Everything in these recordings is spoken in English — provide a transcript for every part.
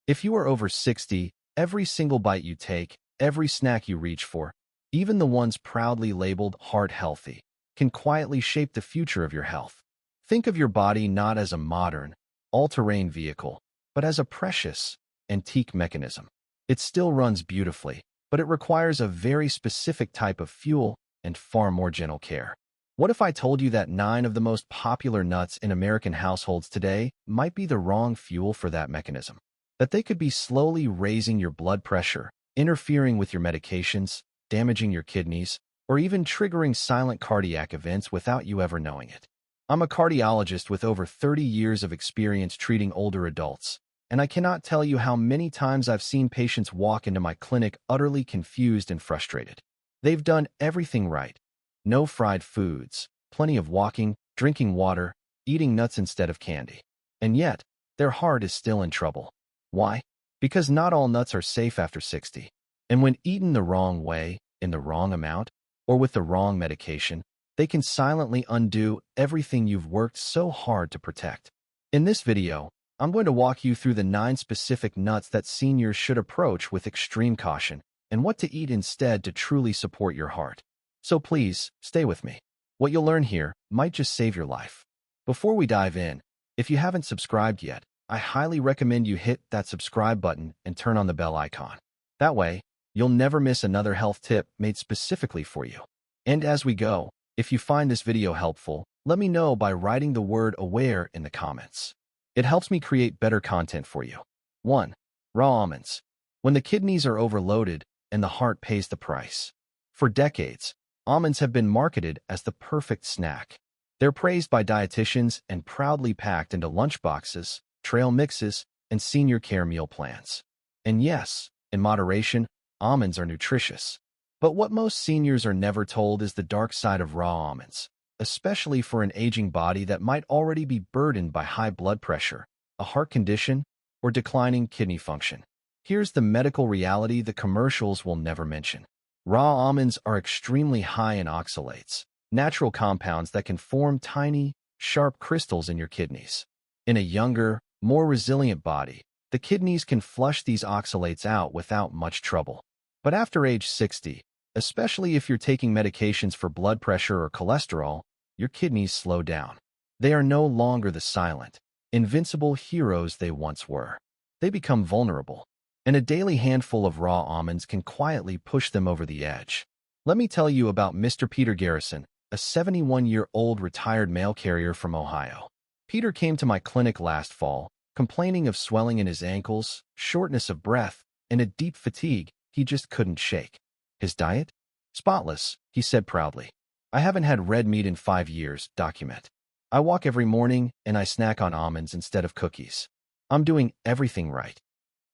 If you are over 60, every single bite you take, every snack you reach for, even the ones proudly labeled heart healthy, can quietly shape the future of your health. Think of your body not as a modern, all-terrain vehicle, but as a precious, antique mechanism. It still runs beautifully, but it requires a very specific type of fuel and far more gentle care. What if I told you that 9 of the most popular nuts in American households today might be the wrong fuel for that mechanism? That they could be slowly raising your blood pressure, interfering with your medications, damaging your kidneys, or even triggering silent cardiac events without you ever knowing it. I'm a cardiologist with over 30 years of experience treating older adults, and I cannot tell you how many times I've seen patients walk into my clinic utterly confused and frustrated. They've done everything right. No fried foods, plenty of walking, drinking water, eating nuts instead of candy. And yet, their heart is still in trouble. Why? Because not all nuts are safe after 60. And when eaten the wrong way, in the wrong amount, or with the wrong medication, they can silently undo everything you've worked so hard to protect. In this video, I'm going to walk you through the 9 specific nuts that seniors should approach with extreme caution and what to eat instead to truly support your heart. So please, stay with me. What you'll learn here might just save your life. Before we dive in, if you haven't subscribed yet, I highly recommend you hit that subscribe button and turn on the bell icon. That way, you'll never miss another health tip made specifically for you. And as we go, if you find this video helpful, let me know by writing the word AWARE in the comments. It helps me create better content for you. 1. Raw almonds. When the kidneys are overloaded and the heart pays the price. For decades, almonds have been marketed as the perfect snack. They're praised by dietitians and proudly packed into lunchboxes, trail mixes, and senior care meal plans. And yes, in moderation, almonds are nutritious. But what most seniors are never told is the dark side of raw almonds, especially for an aging body that might already be burdened by high blood pressure, a heart condition, or declining kidney function. Here's the medical reality the commercials will never mention. Raw almonds are extremely high in oxalates, natural compounds that can form tiny, sharp crystals in your kidneys. In a younger, more resilient body, the kidneys can flush these oxalates out without much trouble. But after age 60, especially if you're taking medications for blood pressure or cholesterol, your kidneys slow down. They are no longer the silent, invincible heroes they once were. They become vulnerable, and a daily handful of raw almonds can quietly push them over the edge. Let me tell you about Mr. Peter Garrison, a 71-year-old retired mail carrier from Ohio. Peter came to my clinic last fall, complaining of swelling in his ankles, shortness of breath, and a deep fatigue he just couldn't shake. His diet? Spotless, he said proudly. I haven't had red meat in 5 years, document. I walk every morning and I snack on almonds instead of cookies. I'm doing everything right.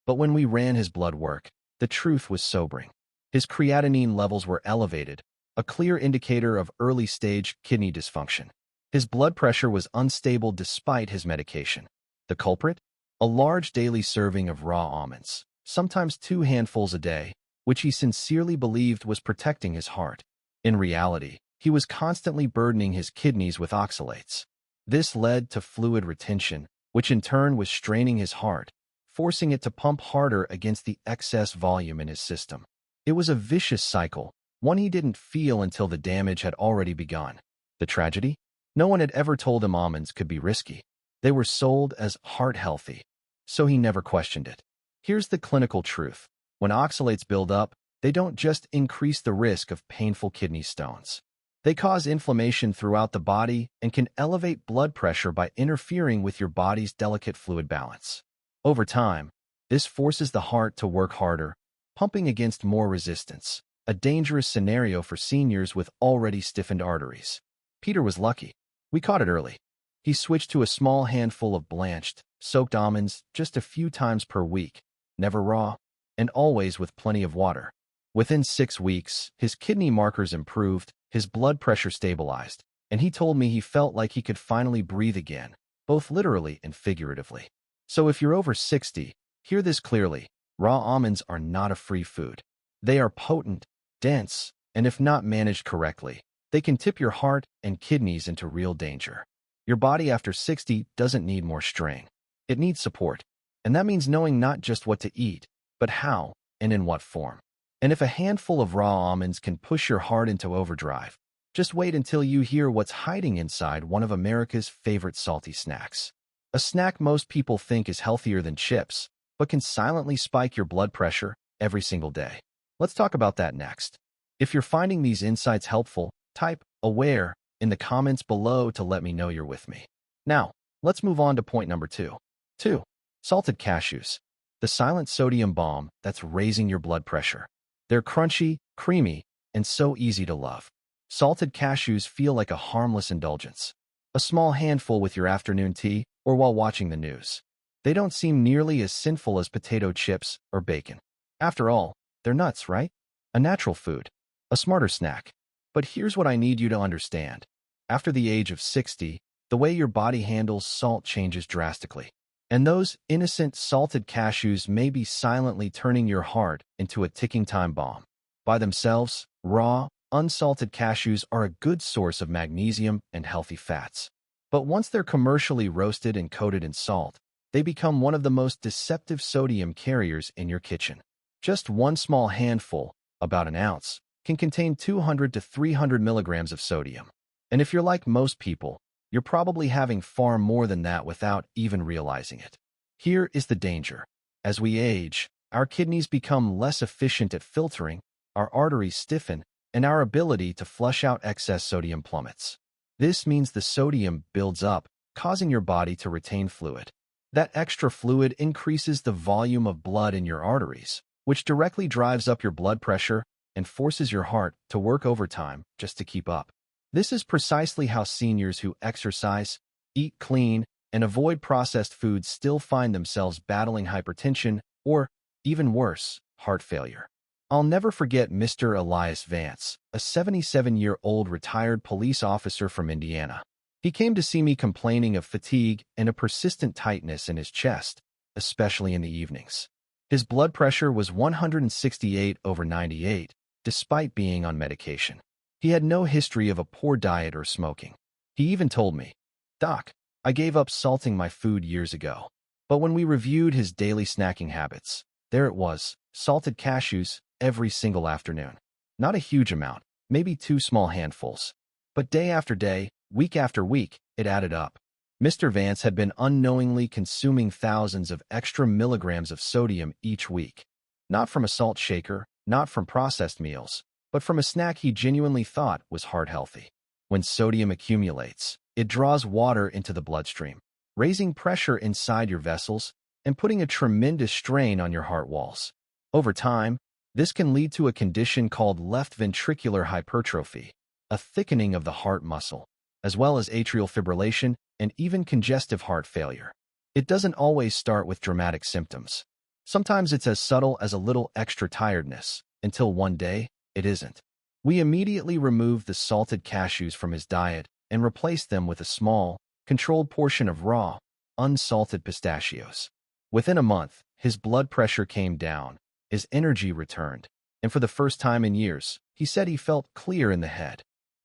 But when we ran his blood work, the truth was sobering. His creatinine levels were elevated, a clear indicator of early-stage kidney dysfunction. His blood pressure was unstable despite his medication. The culprit? A large daily serving of raw almonds, sometimes 2 handfuls a day, which he sincerely believed was protecting his heart. In reality, he was constantly burdening his kidneys with oxalates. This led to fluid retention, which in turn was straining his heart, forcing it to pump harder against the excess volume in his system. It was a vicious cycle, one he didn't feel until the damage had already begun. The tragedy? No one had ever told him almonds could be risky. They were sold as heart-healthy, so he never questioned it. Here's the clinical truth. When oxalates build up, they don't just increase the risk of painful kidney stones. They cause inflammation throughout the body and can elevate blood pressure by interfering with your body's delicate fluid balance. Over time, this forces the heart to work harder, pumping against more resistance, a dangerous scenario for seniors with already stiffened arteries. Peter was lucky. We caught it early. He switched to a small handful of blanched, soaked almonds just a few times per week, never raw, and always with plenty of water. Within 6 weeks, his kidney markers improved, his blood pressure stabilized, and he told me he felt like he could finally breathe again, both literally and figuratively. So if you're over 60, hear this clearly. Raw almonds are not a free food. They are potent, dense, and if not managed correctly, they can tip your heart and kidneys into real danger. Your body after 60 doesn't need more strain. It needs support. And that means knowing not just what to eat, but how and in what form. And if a handful of raw almonds can push your heart into overdrive, just wait until you hear what's hiding inside one of America's favorite salty snacks. A snack most people think is healthier than chips, but can silently spike your blood pressure every single day. Let's talk about that next. If you're finding these insights helpful, type "aware" in the comments below to let me know you're with me. Now, let's move on to point number 2. 2. Salted cashews. The silent sodium bomb that's raising your blood pressure. They're crunchy, creamy, and so easy to love. Salted cashews feel like a harmless indulgence. A small handful with your afternoon tea or while watching the news. They don't seem nearly as sinful as potato chips or bacon. After all, they're nuts, right? A natural food. A smarter snack. But here's what I need you to understand. After the age of 60, the way your body handles salt changes drastically. And those innocent salted cashews may be silently turning your heart into a ticking time bomb. By themselves, raw, unsalted cashews are a good source of magnesium and healthy fats. But once they're commercially roasted and coated in salt, they become one of the most deceptive sodium carriers in your kitchen. Just one small handful, about an ounce, can contain 200 to 300 milligrams of sodium. And if you're like most people, you're probably having far more than that without even realizing it. Here is the danger. As we age, our kidneys become less efficient at filtering, our arteries stiffen, and our ability to flush out excess sodium plummets. This means the sodium builds up, causing your body to retain fluid. That extra fluid increases the volume of blood in your arteries, which directly drives up your blood pressure and forces your heart to work overtime just to keep up. This is precisely how seniors who exercise, eat clean, and avoid processed foods still find themselves battling hypertension or, even worse, heart failure. I'll never forget Mr. Elias Vance, a 77-year-old retired police officer from Indiana. He came to see me complaining of fatigue and a persistent tightness in his chest, especially in the evenings. His blood pressure was 168/98, despite being on medication. He had no history of a poor diet or smoking. He even told me, "Doc, I gave up salting my food years ago." But when we reviewed his daily snacking habits, there it was, salted cashews every single afternoon. Not a huge amount, maybe 2 small handfuls. But day after day, week after week, it added up. Mr. Vance had been unknowingly consuming thousands of extra milligrams of sodium each week. Not from a salt shaker, not from processed meals, but from a snack he genuinely thought was heart-healthy. When sodium accumulates, it draws water into the bloodstream, raising pressure inside your vessels and putting a tremendous strain on your heart walls. Over time, this can lead to a condition called left ventricular hypertrophy, a thickening of the heart muscle, as well as atrial fibrillation and even congestive heart failure. It doesn't always start with dramatic symptoms. Sometimes it's as subtle as a little extra tiredness, until one day, it isn't. We immediately removed the salted cashews from his diet and replaced them with a small, controlled portion of raw, unsalted pistachios. Within a month, his blood pressure came down, his energy returned, and for the first time in years, he said he felt clear in the head.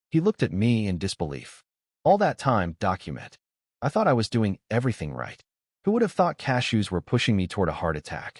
He looked at me in disbelief. All that time, document. I thought I was doing everything right. Who would have thought cashews were pushing me toward a heart attack?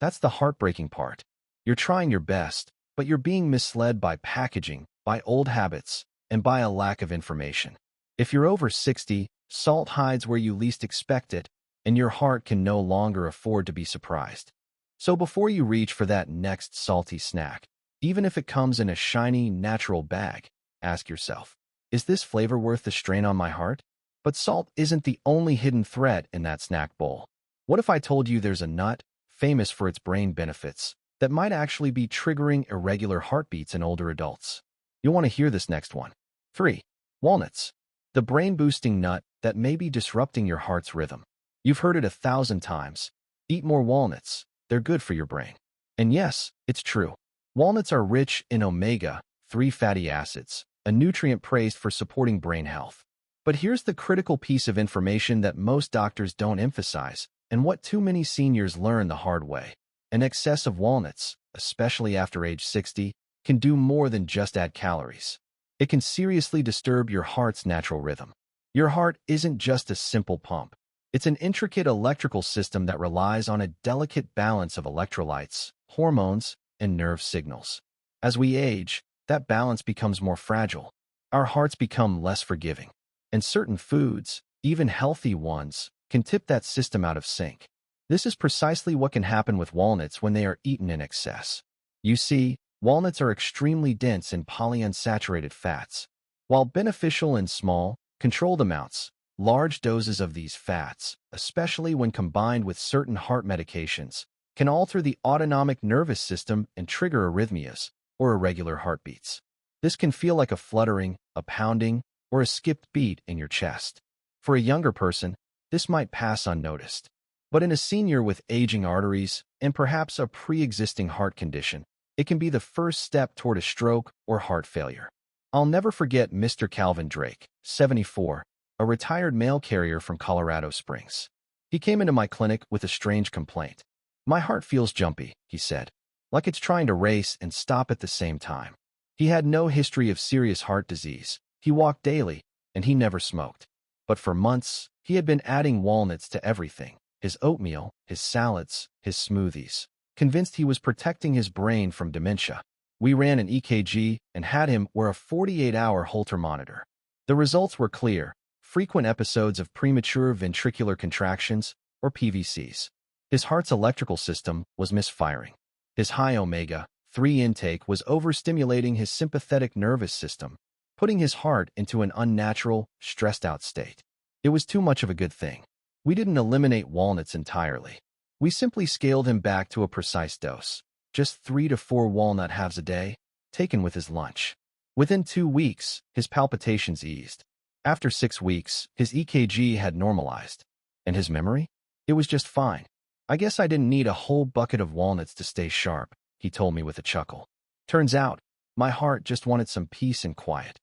That's the heartbreaking part. You're trying your best, but you're being misled by packaging, by old habits, and by a lack of information. If you're over 60, salt hides where you least expect it, and your heart can no longer afford to be surprised. So before you reach for that next salty snack, even if it comes in a shiny, natural bag, ask yourself, is this flavor worth the strain on my heart? But salt isn't the only hidden threat in that snack bowl. What if I told you there's a nut, famous for its brain benefits, that might actually be triggering irregular heartbeats in older adults? You'll want to hear this next one. 3. Walnuts. The brain-boosting nut that may be disrupting your heart's rhythm. You've heard it 1,000 times. Eat more walnuts. They're good for your brain. And yes, it's true. Walnuts are rich in omega-3 fatty acids, a nutrient praised for supporting brain health. But here's the critical piece of information that most doctors don't emphasize, and what too many seniors learn the hard way. An excess of walnuts, especially after age 60, can do more than just add calories. It can seriously disturb your heart's natural rhythm. Your heart isn't just a simple pump. It's an intricate electrical system that relies on a delicate balance of electrolytes, hormones, and nerve signals. As we age, that balance becomes more fragile. Our hearts become less forgiving. And certain foods, even healthy ones, can tip that system out of sync. This is precisely what can happen with walnuts when they are eaten in excess. You see, walnuts are extremely dense in polyunsaturated fats. While beneficial in small, controlled amounts, large doses of these fats, especially when combined with certain heart medications, can alter the autonomic nervous system and trigger arrhythmias, or irregular heartbeats. This can feel like a fluttering, a pounding, or a skipped beat in your chest. For a younger person, this might pass unnoticed. But in a senior with aging arteries and perhaps a pre-existing heart condition, it can be the first step toward a stroke or heart failure. I'll never forget Mr. Calvin Drake, 74, a retired mail carrier from Colorado Springs. He came into my clinic with a strange complaint. "My heart feels jumpy," he said, "like it's trying to race and stop at the same time." He had no history of serious heart disease. He walked daily, and he never smoked. But for months, he had been adding walnuts to everything: his oatmeal, his salads, his smoothies, convinced he was protecting his brain from dementia. We ran an EKG and had him wear a 48-hour Holter monitor. The results were clear: frequent episodes of premature ventricular contractions, or PVCs. His heart's electrical system was misfiring. His high omega-3 intake was overstimulating his sympathetic nervous system, putting his heart into an unnatural, stressed-out state. It was too much of a good thing. We didn't eliminate walnuts entirely. We simply scaled him back to a precise dose, just 3 to 4 walnut halves a day, taken with his lunch. Within 2 weeks, his palpitations eased. After 6 weeks, his EKG had normalized. And his memory? It was just fine. "I guess I didn't need a whole bucket of walnuts to stay sharp," he told me with a chuckle. "Turns out, my heart just wanted some peace and quiet."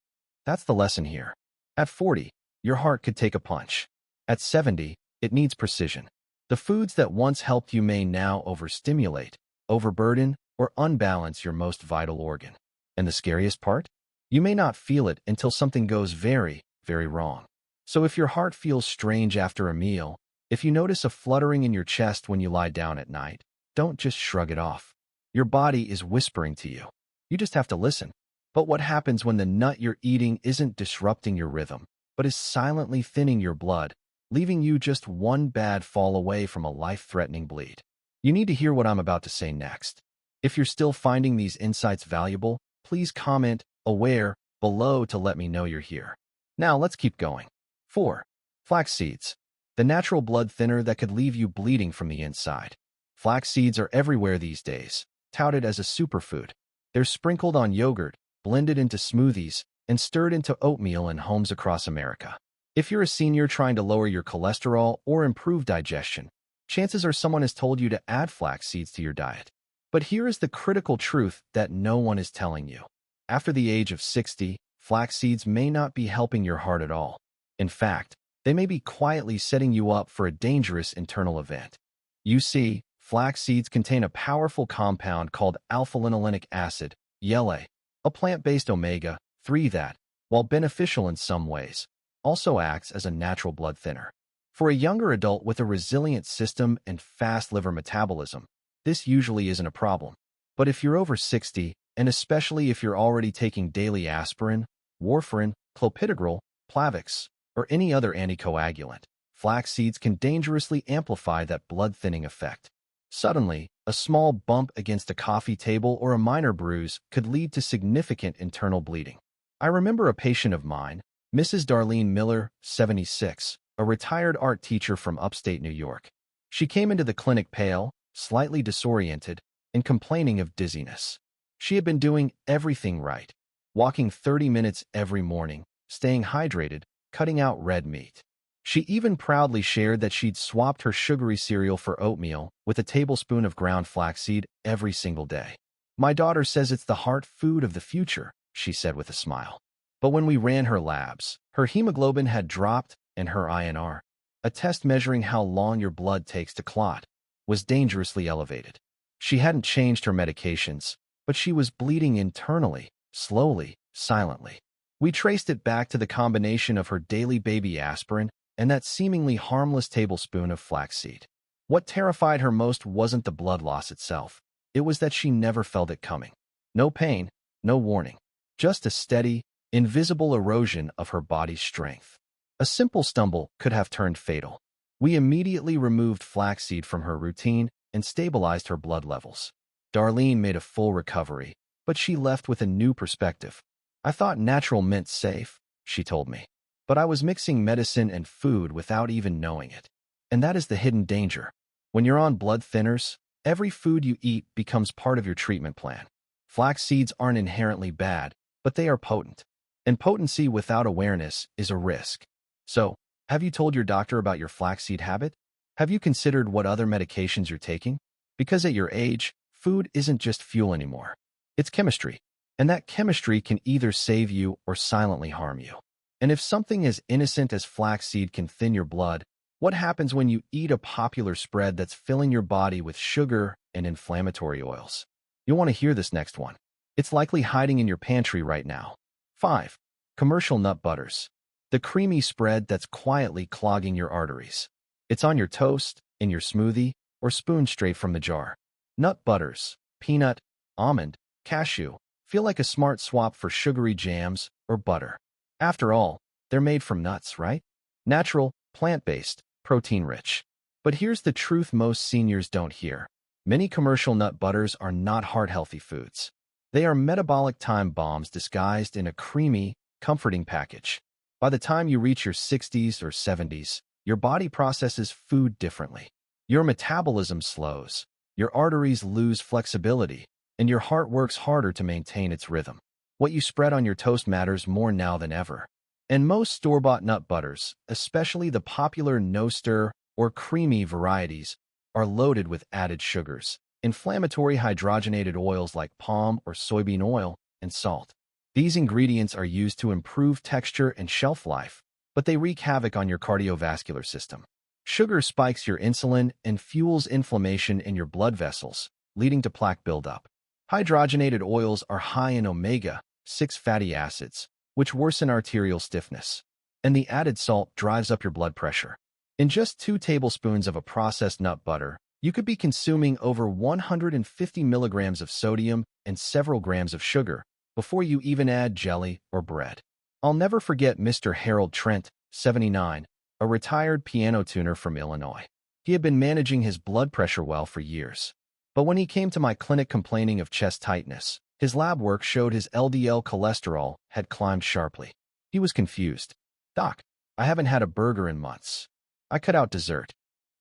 That's the lesson here. At 40, your heart could take a punch. At 70, it needs precision. The foods that once helped you may now overstimulate, overburden, or unbalance your most vital organ. And the scariest part? You may not feel it until something goes very, very wrong. So if your heart feels strange after a meal, if you notice a fluttering in your chest when you lie down at night, don't just shrug it off. Your body is whispering to you. You just have to listen. But what happens when the nut you're eating isn't disrupting your rhythm, but is silently thinning your blood, leaving you just one bad fall away from a life-threatening bleed? You need to hear what I'm about to say next. If you're still finding these insights valuable, please comment "aware" below to let me know you're here. Now let's keep going. 4. Flax seeds. The natural blood thinner that could leave you bleeding from the inside. Flax seeds are everywhere these days, touted as a superfood. They're sprinkled on yogurt, blended into smoothies, and stirred into oatmeal in homes across America. If you're a senior trying to lower your cholesterol or improve digestion, chances are someone has told you to add flax seeds to your diet. But here is the critical truth that no one is telling you. After the age of 60, flax seeds may not be helping your heart at all. In fact, they may be quietly setting you up for a dangerous internal event. You see, flax seeds contain a powerful compound called alpha-linolenic acid, YLA, a plant-based omega-3 that, while beneficial in some ways, also acts as a natural blood thinner. For a younger adult with a resilient system and fast liver metabolism, this usually isn't a problem. But if you're over 60, and especially if you're already taking daily aspirin, warfarin, clopidogrel, Plavix, or any other anticoagulant, flax seeds can dangerously amplify that blood-thinning effect. Suddenly, a small bump against a coffee table or a minor bruise could lead to significant internal bleeding. I remember a patient of mine, Mrs. Darlene Miller, 76, a retired art teacher from upstate New York. She came into the clinic pale, slightly disoriented, and complaining of dizziness. She had been doing everything right, walking 30 minutes every morning, staying hydrated, cutting out red meat. She even proudly shared that she'd swapped her sugary cereal for oatmeal with a tablespoon of ground flaxseed every single day. "My daughter says it's the heart food of the future," she said with a smile. But when we ran her labs, her hemoglobin had dropped and her INR, a test measuring how long your blood takes to clot, was dangerously elevated. She hadn't changed her medications, but she was bleeding internally, slowly, silently. We traced it back to the combination of her daily baby aspirin and that seemingly harmless tablespoon of flaxseed. What terrified her most wasn't the blood loss itself. It was that she never felt it coming. No pain, no warning. Just a steady, invisible erosion of her body's strength. A simple stumble could have turned fatal. We immediately removed flaxseed from her routine and stabilized her blood levels. Darlene made a full recovery, but she left with a new perspective. I thought natural meant safe, she told me. But I was mixing medicine and food without even knowing it. And that is the hidden danger. When you're on blood thinners, every food you eat becomes part of your treatment plan. Flax seeds aren't inherently bad, but they are potent. And potency without awareness is a risk. So, have you told your doctor about your flaxseed habit? Have you considered what other medications you're taking? Because at your age, food isn't just fuel anymore. It's chemistry. And that chemistry can either save you or silently harm you. And if something as innocent as flaxseed can thin your blood, what happens when you eat a popular spread that's filling your body with sugar and inflammatory oils? You'll want to hear this next one. It's likely hiding in your pantry right now. 5. Commercial nut butters. The creamy spread that's quietly clogging your arteries. It's on your toast, in your smoothie, or spooned straight from the jar. Nut butters, peanut, almond, cashew, feel like a smart swap for sugary jams or butter. After all, they're made from nuts, right? Natural, plant-based, protein-rich. But here's the truth most seniors don't hear. Many commercial nut butters are not heart-healthy foods. They are metabolic time bombs disguised in a creamy, comforting package. By the time you reach your 60s or 70s, your body processes food differently. Your metabolism slows, your arteries lose flexibility, and your heart works harder to maintain its rhythm. What you spread on your toast matters more now than ever. And most store-bought nut butters, especially the popular no-stir or creamy varieties, are loaded with added sugars, inflammatory hydrogenated oils like palm or soybean oil, and salt. These ingredients are used to improve texture and shelf life, but they wreak havoc on your cardiovascular system. Sugar spikes your insulin and fuels inflammation in your blood vessels, leading to plaque buildup. Hydrogenated oils are high in omega-6 fatty acids, which worsen arterial stiffness. And the added salt drives up your blood pressure. In just 2 tablespoons of a processed nut butter, you could be consuming over 150 milligrams of sodium and several grams of sugar before you even add jelly or bread. I'll never forget Mr. Harold Trent, 79, a retired piano tuner from Illinois. He had been managing his blood pressure well for years. But when he came to my clinic complaining of chest tightness, his lab work showed his LDL cholesterol had climbed sharply. He was confused. "Doc, I haven't had a burger in months." I cut out dessert.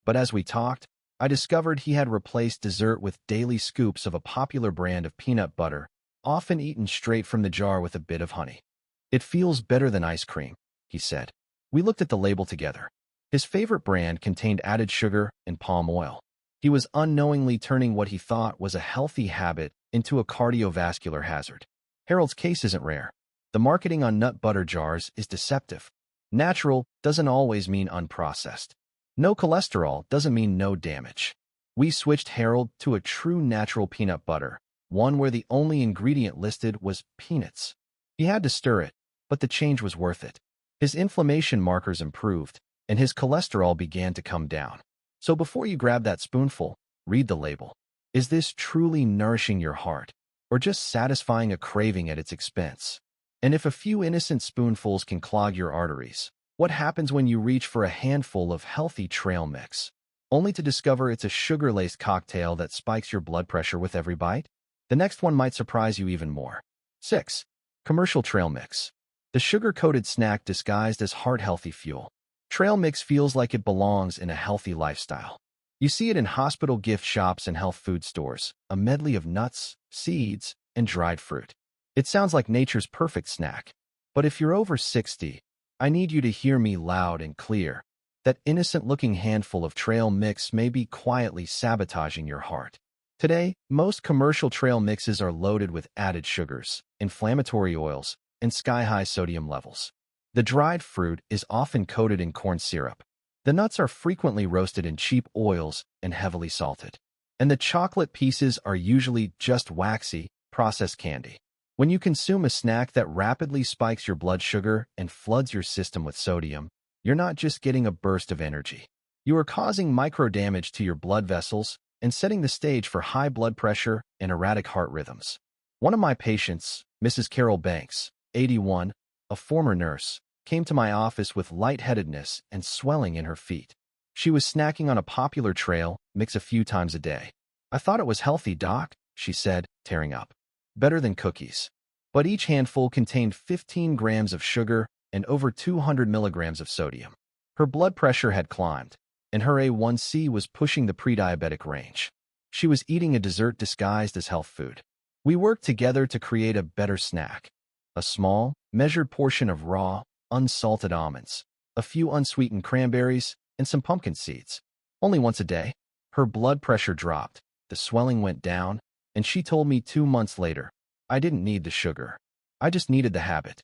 But as we talked, I discovered he had replaced dessert with daily scoops of a popular brand of peanut butter, often eaten straight from the jar with a bit of honey. "It feels better than ice cream," he said. We looked at the label together. His favorite brand contained added sugar and palm oil. He was unknowingly turning what he thought was a healthy habit into a cardiovascular hazard. Harold's case isn't rare. The marketing on nut butter jars is deceptive. Natural doesn't always mean unprocessed. No cholesterol doesn't mean no damage. We switched Harold to a true natural peanut butter, one where the only ingredient listed was peanuts. He had to stir it, but the change was worth it. His inflammation markers improved, and his cholesterol began to come down. So before you grab that spoonful, read the label. Is this truly nourishing your heart, or just satisfying a craving at its expense? And if a few innocent spoonfuls can clog your arteries, what happens when you reach for a handful of healthy trail mix, only to discover it's a sugar-laced cocktail that spikes your blood pressure with every bite? The next one might surprise you even more. 6. Commercial trail mix. The sugar-coated snack disguised as heart-healthy fuel. Trail mix feels like it belongs in a healthy lifestyle. You see it in hospital gift shops and health food stores, a medley of nuts, seeds, and dried fruit. It sounds like nature's perfect snack. But if you're over 60, I need you to hear me loud and clear. That innocent-looking handful of trail mix may be quietly sabotaging your heart. Today, most commercial trail mixes are loaded with added sugars, inflammatory oils, and sky-high sodium levels. The dried fruit is often coated in corn syrup. The nuts are frequently roasted in cheap oils and heavily salted. And the chocolate pieces are usually just waxy, processed candy. When you consume a snack that rapidly spikes your blood sugar and floods your system with sodium, you're not just getting a burst of energy. You are causing micro damage to your blood vessels and setting the stage for high blood pressure and erratic heart rhythms. One of my patients, Mrs. Carol Banks, 81, a former nurse, came to my office with lightheadedness and swelling in her feet. She was snacking on a popular trail mix a few times a day. "I thought it was healthy, Doc," she said, tearing up. "Better than cookies." But each handful contained 15 grams of sugar and over 200 milligrams of sodium. Her blood pressure had climbed, and her A1C was pushing the pre-diabetic range. She was eating a dessert disguised as health food. We worked together to create a better snack. A small, measured portion of raw, unsalted almonds, a few unsweetened cranberries, and some pumpkin seeds. Only once a day. Her blood pressure dropped, the swelling went down, and she told me 2 months later, "I didn't need the sugar. I just needed the habit."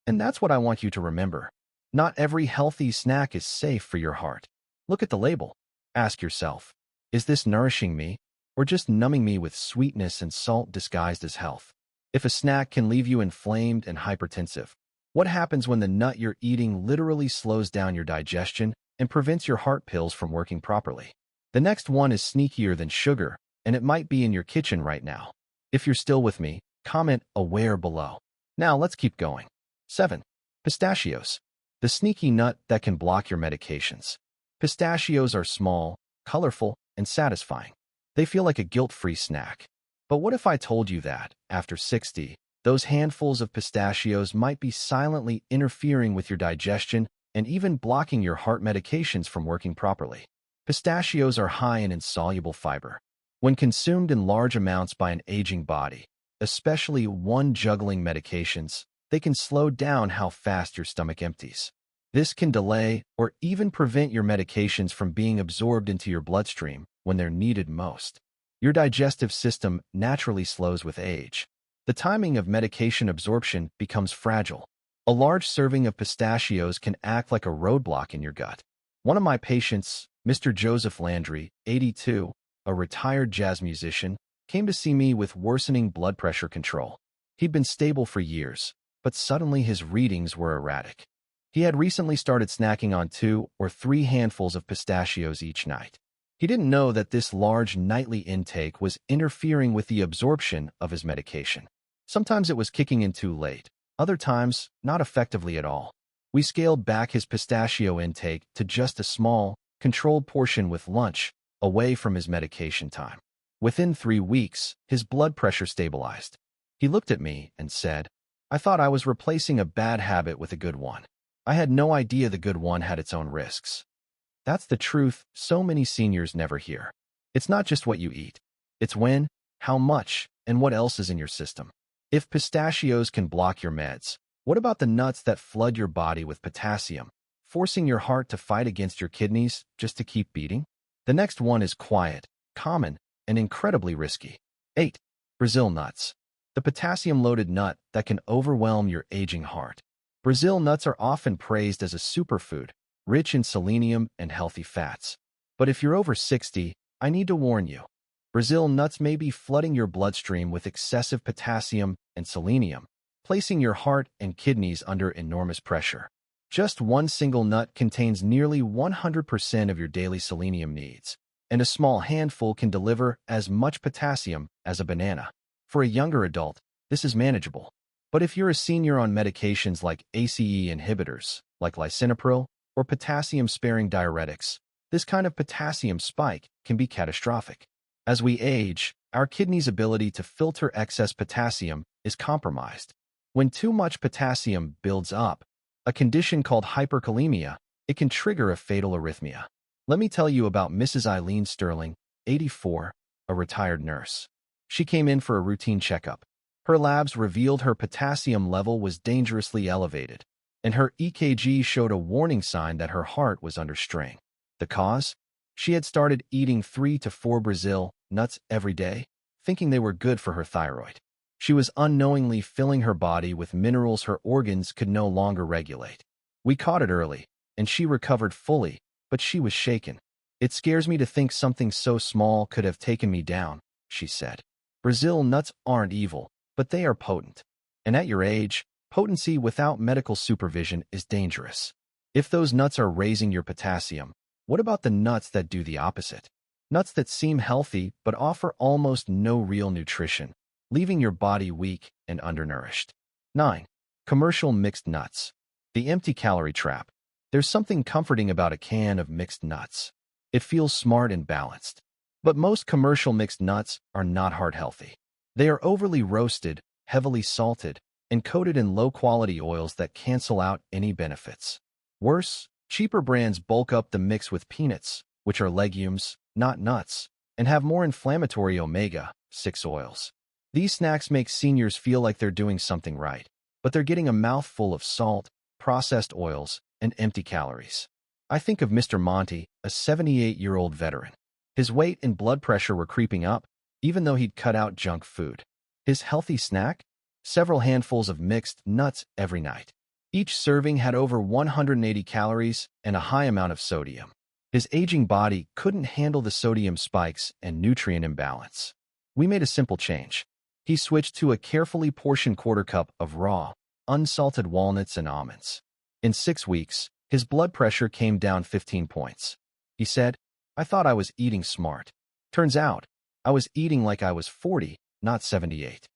And that's what I want you to remember. Not every healthy snack is safe for your heart. Look at the label. Ask yourself, is this nourishing me or just numbing me with sweetness and salt disguised as health? If a snack can leave you inflamed and hypertensive, what happens when the nut you're eating literally slows down your digestion and prevents your heart pills from working properly? The next one is sneakier than sugar, and it might be in your kitchen right now. If you're still with me, comment "aware" below. Now let's keep going. 7. Pistachios. The sneaky nut that can block your medications. Pistachios are small, colorful, and satisfying. They feel like a guilt-free snack. But what if I told you that, after 60, those handfuls of pistachios might be silently interfering with your digestion and even blocking your heart medications from working properly? Pistachios are high in insoluble fiber. When consumed in large amounts by an aging body, especially one juggling medications, they can slow down how fast your stomach empties. This can delay or even prevent your medications from being absorbed into your bloodstream when they're needed most. Your digestive system naturally slows with age. The timing of medication absorption becomes fragile. A large serving of pistachios can act like a roadblock in your gut. One of my patients, Mr. Joseph Landry, 82, a retired jazz musician, came to see me with worsening blood pressure control. He'd been stable for years, but suddenly his readings were erratic. He had recently started snacking on 2 or 3 handfuls of pistachios each night. He didn't know that this large nightly intake was interfering with the absorption of his medication. Sometimes it was kicking in too late, other times not effectively at all. We scaled back his pistachio intake to just a small, controlled portion with lunch, away from his medication time. Within 3 weeks, his blood pressure stabilized. He looked at me and said, "I thought I was replacing a bad habit with a good one. I had no idea the good one had its own risks." That's the truth so many seniors never hear. It's not just what you eat. It's when, how much, and what else is in your system. If pistachios can block your meds, what about the nuts that flood your body with potassium, forcing your heart to fight against your kidneys just to keep beating? The next one is quiet, common, and incredibly risky. 8. Brazil nuts. The potassium-loaded nut that can overwhelm your aging heart. Brazil nuts are often praised as a superfood, rich in selenium and healthy fats. But if you're over 60, I need to warn you. Brazil nuts may be flooding your bloodstream with excessive potassium and selenium, placing your heart and kidneys under enormous pressure. Just one single nut contains nearly 100% of your daily selenium needs, and a small handful can deliver as much potassium as a banana. For a younger adult, this is manageable. But if you're a senior on medications like ACE inhibitors, like lisinopril, or potassium-sparing diuretics, this kind of potassium spike can be catastrophic. As we age, our kidneys' ability to filter excess potassium is compromised. When too much potassium builds up, a condition called hyperkalemia, it can trigger a fatal arrhythmia. Let me tell you about Mrs. Eileen Sterling, 84, a retired nurse. She came in for a routine checkup. Her labs revealed her potassium level was dangerously elevated, and her EKG showed a warning sign that her heart was under strain. The cause? She had started eating 3 to 4 Brazil nuts every day, thinking they were good for her thyroid. She was unknowingly filling her body with minerals her organs could no longer regulate. We caught it early, and she recovered fully, but she was shaken. "It scares me to think something so small could have taken me down," she said. Brazil nuts aren't evil, but they are potent. And at your age, potency without medical supervision is dangerous. If those nuts are raising your potassium, what about the nuts that do the opposite? Nuts that seem healthy but offer almost no real nutrition, leaving your body weak and undernourished. 9. Commercial mixed nuts. The empty calorie trap. There's something comforting about a can of mixed nuts. It feels smart and balanced. But most commercial mixed nuts are not heart-healthy. They are overly roasted, heavily salted, and coated in low-quality oils that cancel out any benefits. Worse, cheaper brands bulk up the mix with peanuts, which are legumes, not nuts, and have more inflammatory omega-6 oils. These snacks make seniors feel like they're doing something right, but they're getting a mouthful of salt, processed oils, and empty calories. I think of Mr. Monty, a 78-year-old veteran. His weight and blood pressure were creeping up, even though he'd cut out junk food. His healthy snack? Several handfuls of mixed nuts every night. Each serving had over 180 calories and a high amount of sodium. His aging body couldn't handle the sodium spikes and nutrient imbalance. We made a simple change. He switched to a carefully portioned quarter cup of raw, unsalted walnuts and almonds. In 6 weeks, his blood pressure came down 15 points. He said, "I thought I was eating smart. Turns out, I was eating like I was 40, not 78.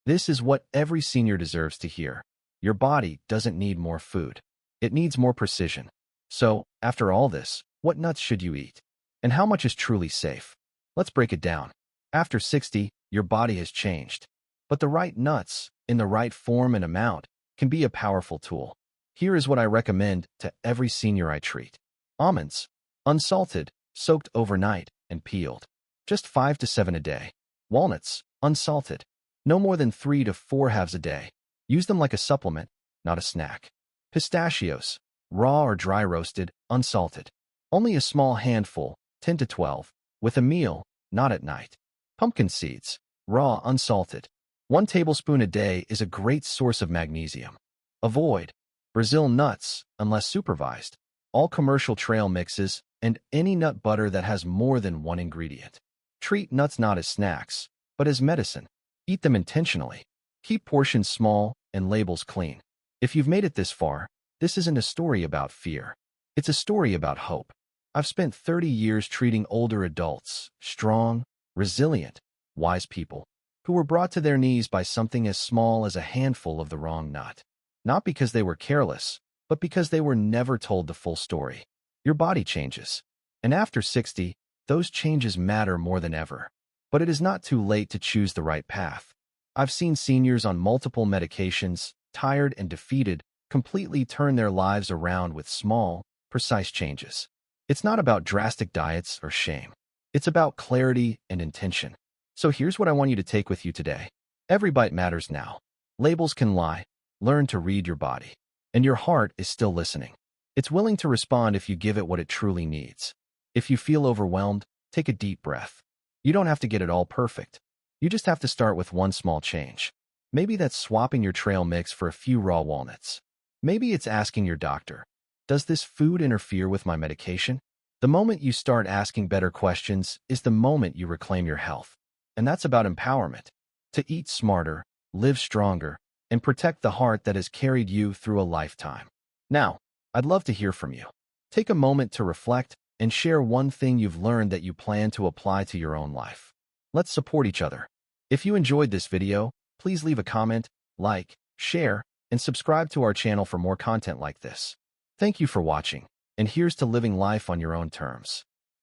This is what every senior deserves to hear. Your body doesn't need more food. It needs more precision. So, after all this, what nuts should you eat? And how much is truly safe? Let's break it down. After 60, your body has changed. But the right nuts, in the right form and amount, can be a powerful tool. Here is what I recommend to every senior I treat. Almonds, unsalted, soaked overnight, and peeled. Just 5 to 7 a day. Walnuts, unsalted. No more than 3 to 4 halves a day. Use them like a supplement, not a snack. Pistachios, raw or dry roasted, unsalted. Only a small handful, 10 to 12, with a meal, not at night. Pumpkin seeds, raw, unsalted. 1 tablespoon a day is a great source of magnesium. Avoid Brazil nuts, unless supervised, all commercial trail mixes, and any nut butter that has more than 1 ingredient. Treat nuts not as snacks, but as medicine. Eat them intentionally. Keep portions small and labels clean. If you've made it this far, this isn't a story about fear. It's a story about hope. I've spent 30 years treating older adults, strong, resilient, wise people, who were brought to their knees by something as small as a handful of the wrong nut. Not because they were careless, but because they were never told the full story. Your body changes. And after 60, those changes matter more than ever. But it is not too late to choose the right path. I've seen seniors on multiple medications, tired and defeated, completely turn their lives around with small, precise changes. It's not about drastic diets or shame. It's about clarity and intention. So here's what I want you to take with you today. Every bite matters now. Labels can lie. Learn to read your body. And your heart is still listening. It's willing to respond if you give it what it truly needs. If you feel overwhelmed, take a deep breath. You don't have to get it all perfect. You just have to start with one small change. Maybe that's swapping your trail mix for a few raw walnuts. Maybe it's asking your doctor, does this food interfere with my medication? The moment you start asking better questions is the moment you reclaim your health. And that's about empowerment. To eat smarter, live stronger, and protect the heart that has carried you through a lifetime. Now, I'd love to hear from you. Take a moment to reflect and share one thing you've learned that you plan to apply to your own life. Let's support each other. If you enjoyed this video, please leave a comment, like, share, and subscribe to our channel for more content like this. Thank you for watching, and here's to living life on your own terms.